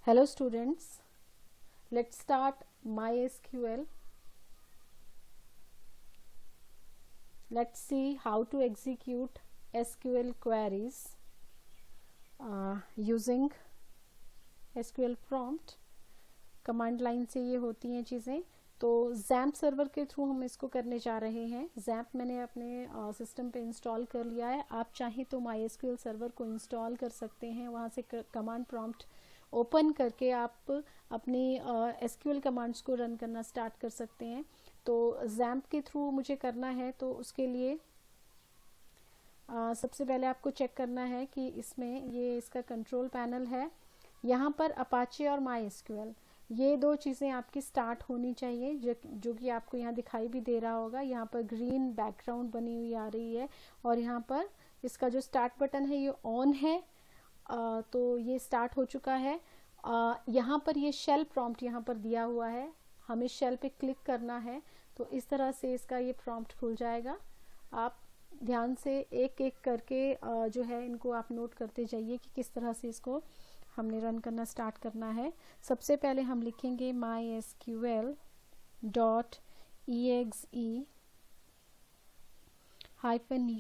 Hello students, let's start MySQL. Let's see how to execute SQL queries using SQL prompt. Command line से ये होती हैं चीज़ें. तो जैम्प सर्वर के थ्रू हम इसको करने जा रहे हैं. जैम्प मैंने अपने सिस्टम पे इंस्टॉल कर लिया है. आप चाहें तो MySQL सर्वर को इंस्टॉल कर सकते हैं. वहाँ से कमांड प्रॉम्प्ट ओपन करके आप अपनी SQL कमांड्स को रन करना स्टार्ट कर सकते हैं. तो जैम्प के थ्रू मुझे करना है, तो उसके लिए सबसे पहले आपको चेक करना है कि इसमें ये इसका कंट्रोल पैनल है. यहाँ पर अपाचे और MySQL ये दो चीज़ें आपकी स्टार्ट होनी चाहिए, जो कि आपको यहाँ दिखाई भी दे रहा होगा. यहाँ पर ग्रीन बैकग्राउंड बनी हुई आ रही है और यहाँ पर इसका जो स्टार्ट बटन है ये ऑन है. तो ये स्टार्ट हो चुका है. यहाँ पर ये शेल प्रॉम्प्ट यहाँ पर दिया हुआ है, हमें शेल पे क्लिक करना है. तो इस तरह से इसका ये प्रॉम्प्ट खुल जाएगा. आप ध्यान से एक एक करके जो है इनको आप नोट करते जाइए कि किस तरह से इसको हमने रन करना स्टार्ट करना है. सबसे पहले हम लिखेंगे mysql.exe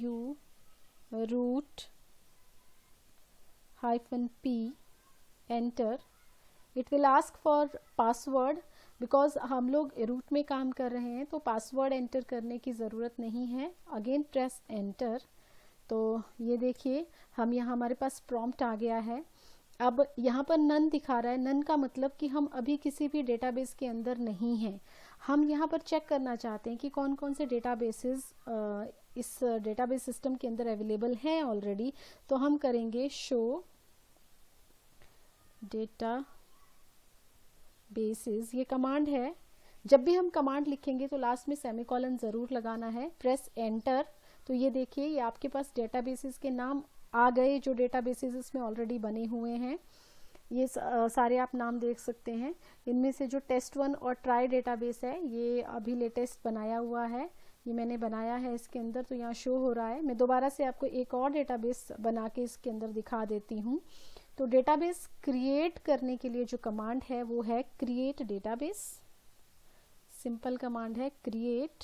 -u root -p enter. It will ask for password because हम लोग रूट में काम कर रहे हैं, तो पासवर्ड एंटर करने की ज़रूरत नहीं है. Again press enter. तो ये देखिए हम यहाँ हमारे पास प्रॉम्प्ट आ गया है. अब यहाँ पर नन दिखा रहा है. नन का मतलब कि हम अभी किसी भी डेटाबेस के अंदर नहीं हैं. हम यहाँ पर चेक करना चाहते हैं कि कौन कौन से डेटाबेसेस इस डेटाबेस सिस्टम के अंदर अवेलेबल हैं ऑलरेडी. तो हम करेंगे शो डेटा बेसिस. ये कमांड है. जब भी हम कमांड लिखेंगे तो लास्ट में सेमीकोलन ज़रूर लगाना है. Press enter. तो ये देखिए ये आपके पास डेटाबेसेस के नाम आ गए जो डेटाबेसेस इसमें ऑलरेडी बने हुए हैं. ये सारे आप नाम देख सकते हैं. इनमें से जो टेस्ट1 और ट्राई डेटाबेस है ये अभी लेटेस्ट बनाया हुआ है. ये मैंने बनाया है इसके अंदर, तो यहाँ शो हो रहा है. मैं दोबारा से आपको एक और डेटाबेस बना के इसके अंदर दिखा देती हूँ. तो डेटाबेस क्रिएट करने के लिए जो कमांड है वो है क्रिएट डेटाबेस. सिंपल कमांड है क्रिएट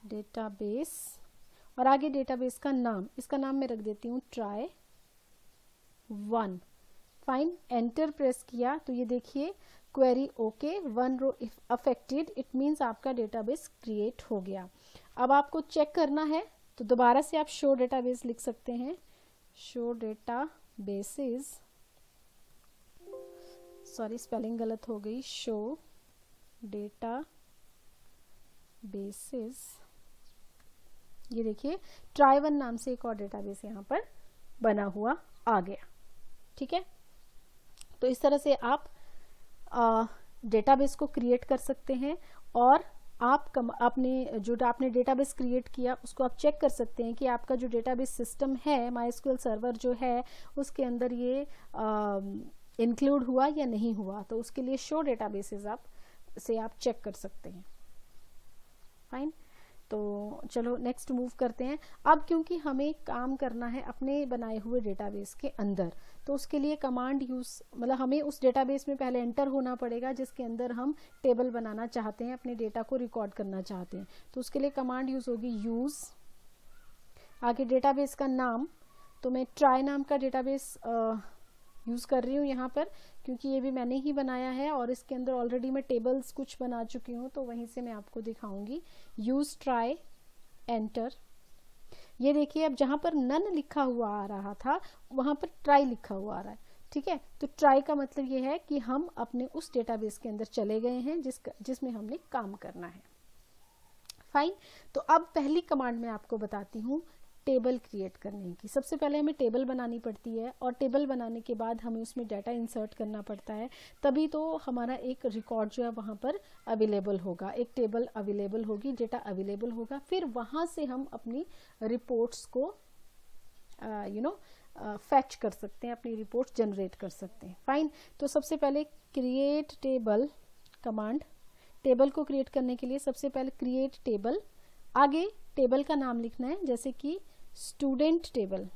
डेटाबेस और आगे डेटाबेस का नाम, इसका नाम मैं रख देती हूँ try1. फाइन. एंटर प्रेस किया तो ये देखिए query okay, 1 row affected. It means आपका डेटाबेस क्रिएट हो गया. अब आपको चेक करना है तो दोबारा से आप शो डेटाबेस लिख सकते हैं. शो डेटाबेसेस, सॉरी स्पेलिंग गलत हो गई. Show databases. ये देखिए try1 नाम से एक और डेटाबेस यहाँ पर बना हुआ आ गया. ठीक है. तो इस तरह से आप डेटाबेस को क्रिएट कर सकते हैं और आप आपने डेटाबेस क्रिएट किया उसको आप चेक कर सकते हैं कि आपका जो डेटाबेस सिस्टम है MySQL सर्वर जो है उसके अंदर ये इंक्लूड हुआ या नहीं हुआ. तो उसके लिए शो डेटाबेसेस आप चेक कर सकते हैं. फाइन. तो चलो नेक्स्ट मूव करते हैं. अब क्योंकि हमें काम करना है अपने बनाए हुए डेटाबेस के अंदर, तो उसके लिए कमांड मतलब हमें उस डेटाबेस में पहले एंटर होना पड़ेगा जिसके अंदर हम टेबल बनाना चाहते हैं, अपने डेटा को रिकॉर्ड करना चाहते हैं. तो उसके लिए कमांड यूज होगी यूज. आगे डेटाबेस का नाम, तो मैं ट्राई नाम का डेटाबेस यूज़ कर रही हूँ यहाँ पर क्योंकि ये भी मैंने ही बनाया है और इसके अंदर ऑलरेडी मैं टेबल्स कुछ बना चुकी हूँ, तो वहीं से मैं आपको दिखाऊंगी. Use try. एंटर. ये देखिए अब जहाँ पर नन लिखा हुआ आ रहा था वहाँ पर ट्राई लिखा हुआ आ रहा है. ठीक है. तो ट्राई का मतलब ये है कि हम अपने उस डेटाबेस के अंदर चले गए हैं जिसमें हमने काम करना है. फाइन. तो अब पहली कमांड मैं आपको बताती हूँ टेबल क्रिएट करने की. सबसे पहले हमें टेबल बनानी पड़ती है और टेबल बनाने के बाद हमें उसमें डाटा इंसर्ट करना पड़ता है, तभी तो हमारा एक रिकॉर्ड जो है वहाँ पर अवेलेबल होगा, एक टेबल अवेलेबल होगी, डेटा अवेलेबल होगा. फिर वहाँ से हम अपनी रिपोर्ट्स को फैच कर सकते हैं, अपनी रिपोर्ट्स जनरेट कर सकते हैं. फाइन. तो सबसे पहले क्रिएट टेबल कमांड. टेबल को क्रिएट करने के लिए सबसे पहले क्रिएट टेबल, आगे टेबल का नाम लिखना है जैसे कि स्टूडेंट टेबल.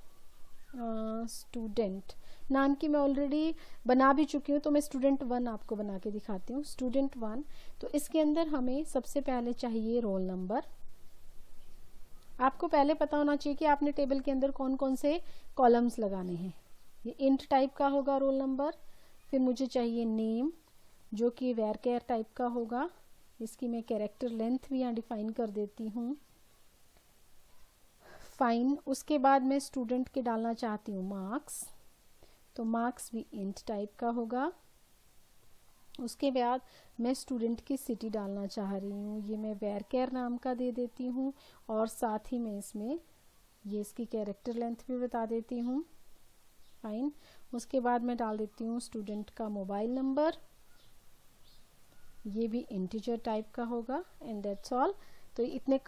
स्टूडेंट नाम की मैं ऑलरेडी बना भी चुकी हूँ, तो मैं स्टूडेंट 1 आपको बना के दिखाती हूँ। स्टूडेंट 1, तो इसके अंदर हमें सबसे पहले चाहिए रोल नंबर। आपको पहले पता होना चाहिए कि आपने टेबल के अंदर कौन कौन से कॉलम्स लगाने हैं। ये इंट टाइप का होगा रोल नंबर। फिर मुझे चाहिए नेम, जो कि varchar टाइप का होगा। इसकी मैं कैरेक्टर लेंथ भी यहाँ डिफाइन कर देती हूँ। फाइन। उसके बाद मैं स्टूडेंट के डालना चाहती हूँ मार्क्स, तो मार्क्स भी इंट टाइप का होगा। उसके बाद मैं स्टूडेंट की सिटी डालना चाह रही हूँ, ये मैं varchar नाम का दे देती हूँ। और साथ ही मैं इसमें ये इसकी कैरेक्टर लेंथ भी बता देती हूँ। फाइन। उसके बाद मैं डाल देती हूँ स्टूडेंट का मोबाइल नंबर, ये भी इंटीजर टाइप का होगा। And that's all. तो इतने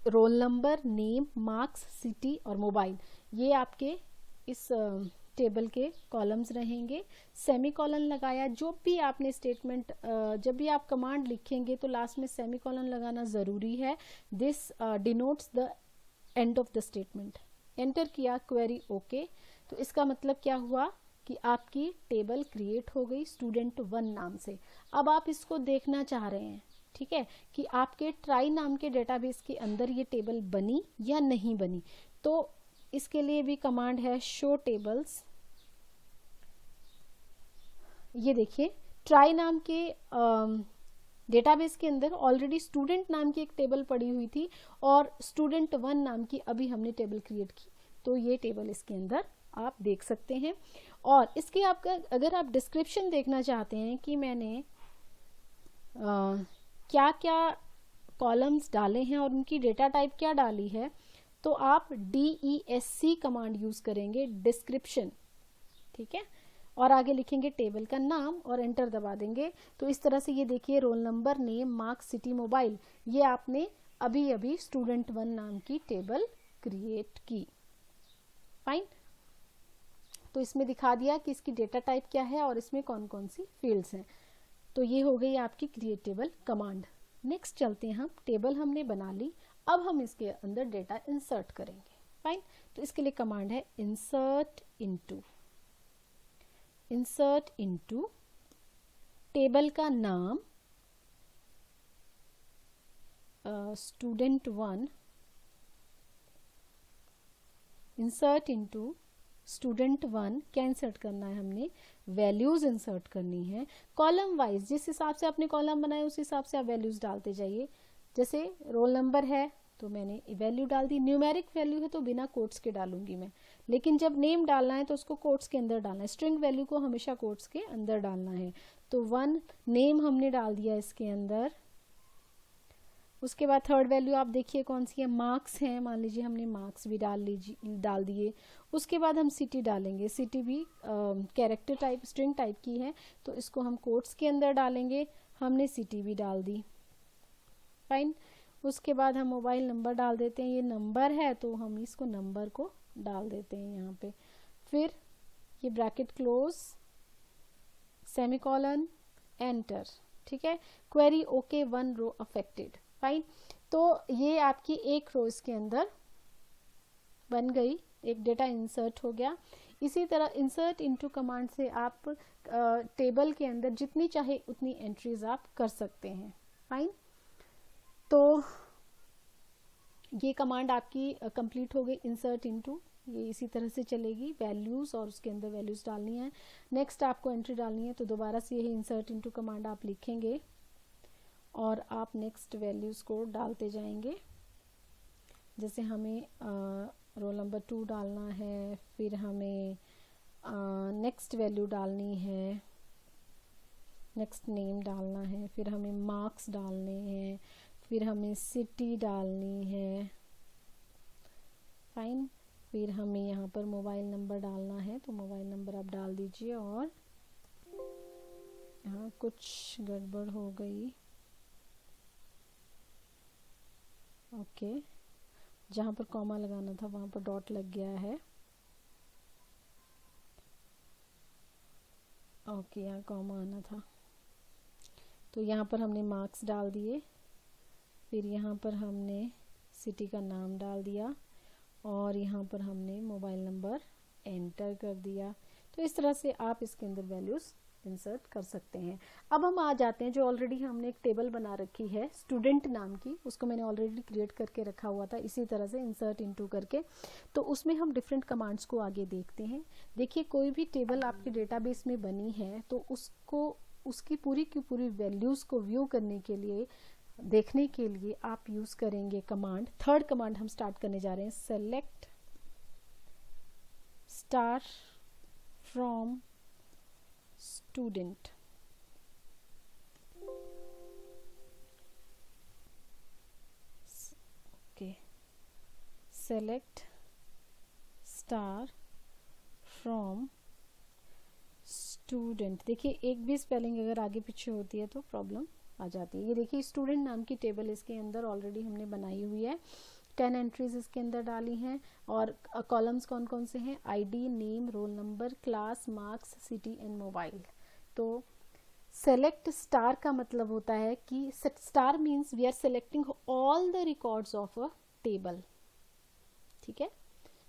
roll number, name, marks, city और मोबाइल, ये आपके इस टेबल के कॉलम्स रहेंगे। सेमीकोलन लगाया, जो भी आपने स्टेटमेंट, जब भी आप कमांड लिखेंगे तो लास्ट में सेमीकोलन लगाना ज़रूरी है। This denotes the end of the statement. Enter किया, क्वेरी ओके। तो इसका मतलब क्या हुआ कि आपकी टेबल क्रिएट हो गई स्टूडेंट 1 नाम से। अब आप इसको देखना चाह रहे हैं, ठीक है, कि आपके ट्राई नाम के डेटाबेस के अंदर ये टेबल बनी या नहीं बनी। तो इसके लिए भी कमांड है शो टेबल्स। ये देखिए, ट्राई नाम के डेटाबेस के अंदर ऑलरेडी स्टूडेंट नाम की एक टेबल पड़ी हुई थी और स्टूडेंट 1 नाम की अभी हमने टेबल क्रिएट की, तो ये टेबल इसके अंदर आप देख सकते हैं। और इसके आपका अगर आप डिस्क्रिप्शन देखना चाहते हैं कि मैंने क्या क्या कॉलम्स डाले हैं और उनकी डेटा टाइप क्या डाली है, तो आप DESC कमांड यूज करेंगे, डिस्क्रिप्शन, ठीक है, और आगे लिखेंगे टेबल का नाम और एंटर दबा देंगे। तो इस तरह से ये देखिए, roll number, name, marks, city, mobile, ये आपने अभी अभी स्टूडेंट 1 नाम की टेबल क्रिएट की। फाइन। तो इसमें दिखा दिया कि इसकी डेटा टाइप क्या है और इसमें कौन कौन सी फील्ड्स हैं। तो ये हो गई आपकी क्रिएट टेबल कमांड। नेक्स्ट चलते हैं हम, टेबल हमने बना ली, अब हम इसके अंदर डेटा इंसर्ट करेंगे। फाइन। तो इसके लिए कमांड है insert into. Insert into table का नाम स्टूडेंट 1, इंसर्ट इनटू स्टूडेंट 1। क्या इंसर्ट करना है हमने, वैल्यूज इंसर्ट करनी है कॉलम वाइज। जिस हिसाब से आपने कॉलम बनाए उस हिसाब से आप वैल्यूज डालते जाइए। जैसे रोल नंबर है तो मैंने वैल्यू डाल दी, न्यूमेरिक वैल्यू है तो बिना कोट्स के डालूंगी मैं, लेकिन जब नेम डालना है तो उसको कोट्स के अंदर डालना है। स्ट्रिंग वैल्यू को हमेशा कोट्स के अंदर डालना है। तो 1 नेम हमने डाल दिया इसके अंदर। उसके बाद थर्ड वैल्यू आप देखिए कौन सी है, मार्क्स है, मान लीजिए हमने मार्क्स भी डाल दिए। उसके बाद हम सिटी डालेंगे, सिटी भी कैरेक्टर टाइप, स्ट्रिंग टाइप की है, तो इसको हम कोट्स के अंदर डालेंगे। हमने सिटी भी डाल दी। फाइन। उसके बाद हम मोबाइल नंबर डाल देते हैं, ये नंबर है तो हम इसको नंबर को डाल देते हैं यहाँ पे। फिर ये ब्रैकेट क्लोज, सेमीकोलन, एंटर, ठीक है। Query okay, 1 row affected. Fine. तो ये आपकी एक रो इसके अंदर बन गई, एक डेटा इंसर्ट हो गया। इसी तरह इंसर्ट इनटू कमांड से आप टेबल के अंदर जितनी चाहे उतनी एंट्रीज आप कर सकते हैं। फाइन। तो ये कमांड आपकी कंप्लीट हो गई, इंसर्ट इनटू। ये इसी तरह से चलेगी, वैल्यूज और उसके अंदर वैल्यूज डालनी है। नेक्स्ट आपको एंट्री डालनी है, तो दोबारा से यही इंसर्ट इनटू कमांड आप लिखेंगे और आप नेक्स्ट वैल्यूज को डालते जाएंगे। जैसे हमें रोल नंबर 2 डालना है, फिर हमें नेक्स्ट वैल्यू डालनी है, नेक्स्ट नेम डालना है, फिर हमें मार्क्स डालने हैं, फिर हमें सिटी डालनी है। फाइन। फिर हमें यहाँ पर मोबाइल नंबर डालना है, तो मोबाइल नंबर आप डाल दीजिए। और यहाँ कुछ गड़बड़ हो गई, ओके, जहाँ पर कॉमा लगाना था वहाँ पर डॉट लग गया है। ओके, यहाँ कॉमा आना था, तो यहाँ पर हमने मार्क्स डाल दिए। फिर यहाँ पर हमने सिटी का नाम डाल दिया और यहाँ पर हमने मोबाइल नंबर एंटर कर दिया। तो इस तरह से आप इसके अंदर वैल्यूज़ इंसर्ट कर सकते हैं। अब हम आ जाते हैं, जो ऑलरेडी हमने एक टेबल बना रखी है स्टूडेंट नाम की, उसको मैंने ऑलरेडी क्रिएट करके रखा हुआ था इसी तरह से इंसर्ट इनटू करके। तो उसमें हम डिफरेंट कमांड्स को आगे देखते हैं। देखिए कोई भी टेबल आपके डेटाबेस में बनी है तो उसको उसकी पूरी की पूरी वैल्यूज़ को व्यू करने के लिए, देखने के लिए आप यूज़ करेंगे कमांड। थर्ड कमांड हम स्टार्ट करने जा रहे हैं, select star from student. Okay, select star from student. देखिए एक भी स्पेलिंग अगर आगे पीछे होती है तो प्रॉब्लम आ जाती है। ये देखिए स्टूडेंट नाम की टेबल इसके अंदर ऑलरेडी हमने बनाई हुई है, 10 एंट्रीज इसके अंदर डाली हैं। और कॉलम्स कौन कौन से हैं, ID, name, roll number, class, marks, city and mobile. तो सेलेक्ट स्टार का मतलब होता है कि star means we are selecting all the records of a table. ठीक है,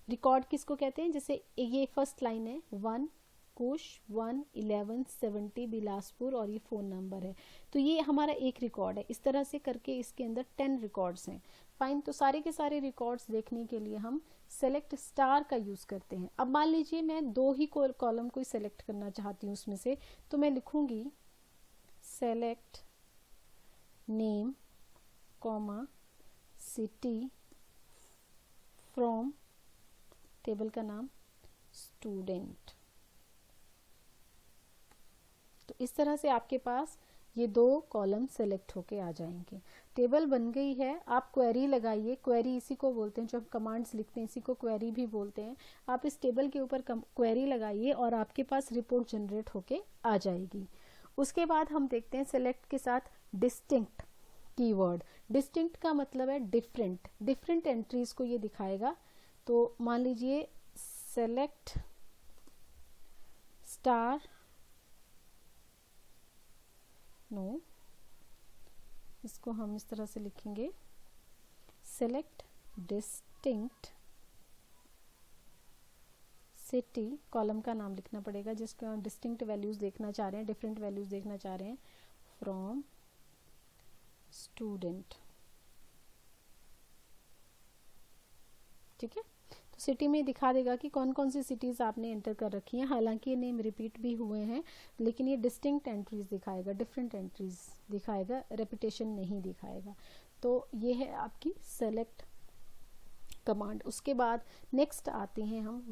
रिकॉर्ड किसको कहते हैं, जैसे ये फर्स्ट लाइन है 1 कुश 1 11 70 बिलासपुर और ये फ़ोन नंबर है, तो ये हमारा एक रिकॉर्ड है। इस तरह से करके इसके अंदर 10 रिकॉर्ड्स हैं। फाइन, तो सारे के सारे रिकॉर्ड्स देखने के लिए हम सेलेक्ट स्टार का यूज़ करते हैं। अब मान लीजिए मैं दो ही कॉलम को सेलेक्ट करना चाहती हूँ उसमें से, तो मैं लिखूंगी select name comma city from, table का नाम स्टूडेंट। तो इस तरह से आपके पास ये दो कॉलम सेलेक्ट होके आ जाएंगे। टेबल बन गई है, आप क्वेरी लगाइए। क्वेरी इसी को बोलते हैं, जो हम कमांड्स लिखते हैं इसी को क्वेरी भी बोलते हैं। आप इस टेबल के ऊपर क्वेरी लगाइए और आपके पास रिपोर्ट जनरेट होके आ जाएगी। उसके बाद हम देखते हैं सेलेक्ट के साथ डिस्टिंक्ट कीवर्ड। डिस्टिंक्ट का मतलब है डिफरेंट, डिफरेंट एंट्रीज को ये दिखाएगा। तो मान लीजिए सेलेक्ट स्टार, नो, इसको हम इस तरह से लिखेंगे सेलेक्ट डिस्टिंक्ट सिटी, कॉलम का नाम लिखना पड़ेगा जिसका डिस्टिंक्ट वैल्यूज देखना चाह रहे हैं, डिफरेंट वैल्यूज देखना चाह रहे हैं, फ्रॉम स्टूडेंट। ठीक है, तो सिटी में दिखा देगा कि कौन कौन सी सिटीज़ आपने एंटर कर रखी हैं। हालांकि ये नेम रिपीट भी हुए हैं, लेकिन ये डिस्टिंक्ट एंट्रीज दिखाएगा, डिफरेंट एंट्रीज दिखाएगा, रेपिटेशन नहीं दिखाएगा। तो ये है आपकी सेलेक्ट कमांड। उसके बाद नेक्स्ट आते हैं हम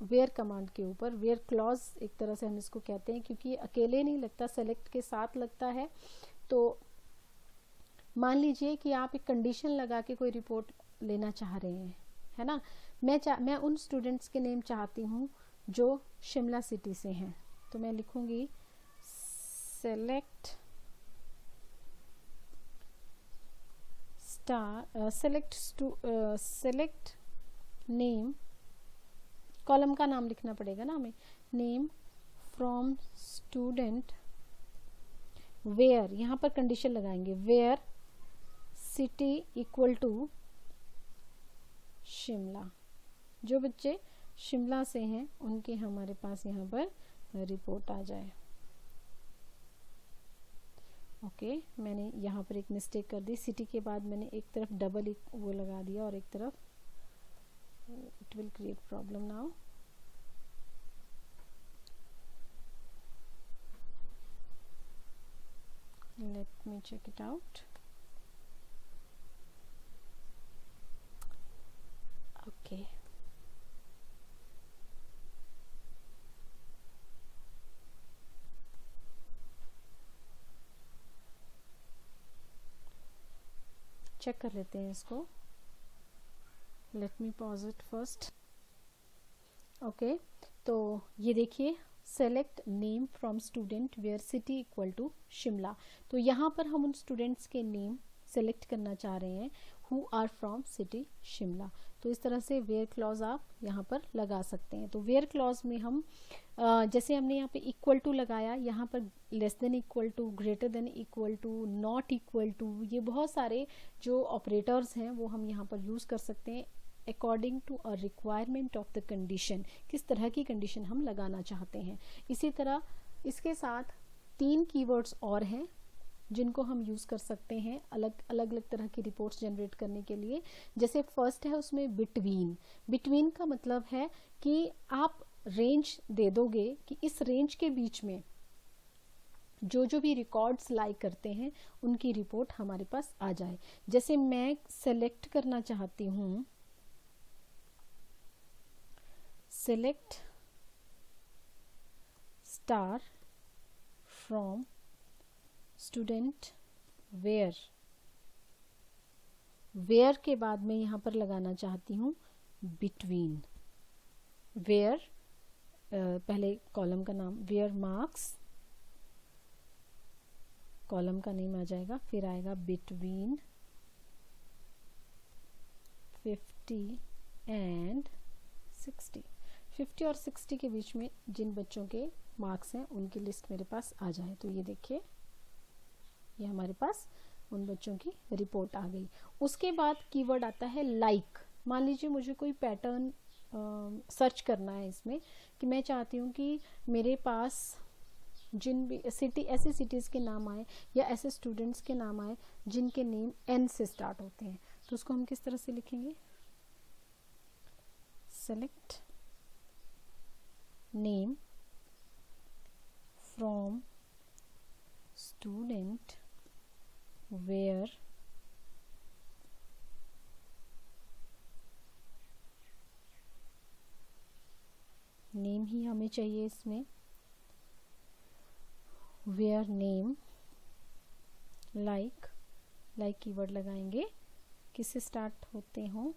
वेयर कमांड के ऊपर। वेयर क्लॉज एक तरह से हम इसको कहते हैं, क्योंकि ये अकेले नहीं लगता, सेलेक्ट के साथ लगता है। तो मान लीजिए कि आप एक कंडीशन लगा के कोई रिपोर्ट लेना चाह रहे हैं, है ना। मैं उन स्टूडेंट्स के नेम चाहती हूँ जो शिमला सिटी से हैं, तो मैं लिखूंगी select star, select name, column का नाम लिखना पड़ेगा ना हमें, नेम फ्रॉम स्टूडेंट वेयर, यहाँ पर कंडीशन लगाएंगे where city equal to Shimla. जो बच्चे शिमला से हैं उनके हमारे पास यहाँ पर रिपोर्ट आ जाए। ओके, मैंने यहाँ पर एक मिस्टेक कर दी, सिटी के बाद मैंने एक तरफ डबल वो लगा दिया और एक तरफ, it will create problem now. Let me check it out. Okay, check कर लेते हैं इसको। Let me pause it first. Okay, तो ये देखिए select name from student where city equal to Shimla. तो यहाँ पर हम उन स्टूडेंट्स के नेम सेलेक्ट करना चाह रहे हैं who are from city Shimla. तो इस तरह से वेयर क्लॉज आप यहाँ पर लगा सकते हैं। तो वेयर क्लॉज में हम जैसे हमने यहाँ पे इक्वल टू लगाया, यहाँ पर less than equal to, greater than equal to, not equal to, ये बहुत सारे जो ऑपरेटर्स हैं वो हम यहाँ पर यूज़ कर सकते हैं। According to a requirement of the condition, किस तरह की कंडीशन हम लगाना चाहते हैं। इसी तरह इसके साथ 3 कीवर्ड्स और हैं जिनको हम यूज़ कर सकते हैं अलग अलग तरह की रिपोर्ट्स जनरेट करने के लिए। जैसे फर्स्ट है उसमें बिटवीन। बिटवीन का मतलब है कि आप रेंज दे दोगे कि इस रेंज के बीच में जो भी रिकॉर्ड्स लाई करते हैं उनकी रिपोर्ट हमारे पास आ जाए। जैसे मैं सेलेक्ट करना चाहती हूँ, select star from student where. Where के बाद में यहाँ पर लगाना चाहती हूँ बिटवीन। वेयर पहले कॉलम का नाम वेयर मार्क्स, कॉलम का नेम आ जाएगा, फिर आएगा बिटवीन 50 एंड 60। 50 और 60 के बीच में जिन बच्चों के मार्क्स हैं उनकी लिस्ट मेरे पास आ जाए। तो ये देखिए, ये हमारे पास उन बच्चों की रिपोर्ट आ गई। उसके बाद कीवर्ड आता है लाइक। मान लीजिए मुझे कोई पैटर्न सर्च करना है इसमें, कि मैं चाहती हूँ कि मेरे पास जिन भी सिटी, ऐसे सिटीज़ के नाम आए या ऐसे स्टूडेंट्स के नाम आए जिनके नेम एन से स्टार्ट होते हैं, तो उसको हम किस तरह से लिखेंगे? Select name from student where name ही हमें चाहिए इसमें, वेयर नेम लाइक कीवर्ड लगाएंगे, किससे स्टार्ट होते हो,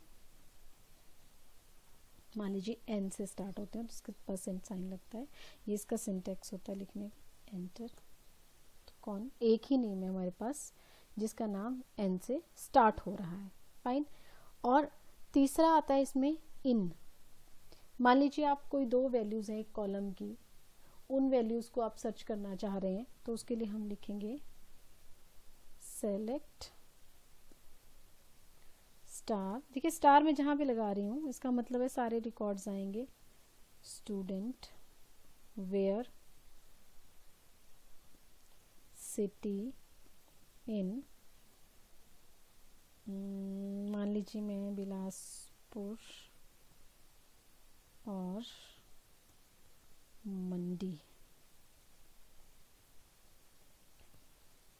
मान लीजिए एन से स्टार्ट होते हैं तो इसके परसेंट साइन लगता है, ये इसका सिंटेक्स होता है लिखने, एंटर। तो कौन, एक ही नेम है हमारे पास जिसका नाम एन से स्टार्ट हो रहा है, फाइन। और तीसरा आता है इसमें इन। मान लीजिए आप कोई 2 वैल्यूज हैं एक कॉलम की, उन वैल्यूज को आप सर्च करना चाह रहे हैं, तो उसके लिए हम लिखेंगे सेलेक्ट स्टार। देखिए स्टार में जहां पे लगा रही हूं इसका मतलब है सारे रिकॉर्ड्स आएंगे, स्टूडेंट वेयर सिटी इन, मान लीजिए मैं बिलासपुर और मंडी।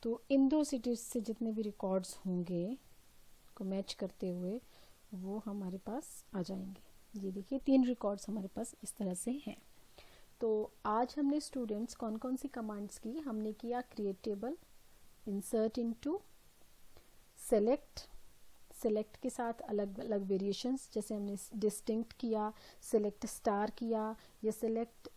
तो इन 2 सिटीज से जितने भी रिकॉर्ड्स होंगे को मैच करते हुए वो हमारे पास आ जाएंगे। ये देखिए 3 रिकॉर्ड्स हमारे पास इस तरह से हैं। तो आज हमने स्टूडेंट्स कौन कौन सी कमांड्स की, हमने किया create table, insert into, select के साथ अलग अलग वेरिएशंस, जैसे हमने डिस्टिंक्ट किया, सेलेक्ट स्टार किया, या सेलेक्ट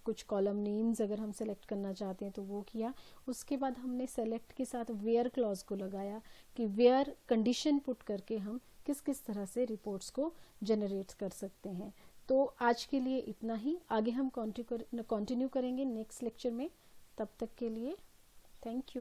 कुछ कॉलम नेम्स अगर हम सेलेक्ट करना चाहते हैं तो वो किया। उसके बाद हमने सेलेक्ट के साथ वेयर क्लॉज को लगाया कि वेयर कंडीशन पुट करके हम किस किस तरह से रिपोर्ट्स को जनरेट कर सकते हैं। तो आज के लिए इतना ही, आगे हम कंटिन्यू करेंगे नेक्स्ट लेक्चर में। तब तक के लिए थैंक यू।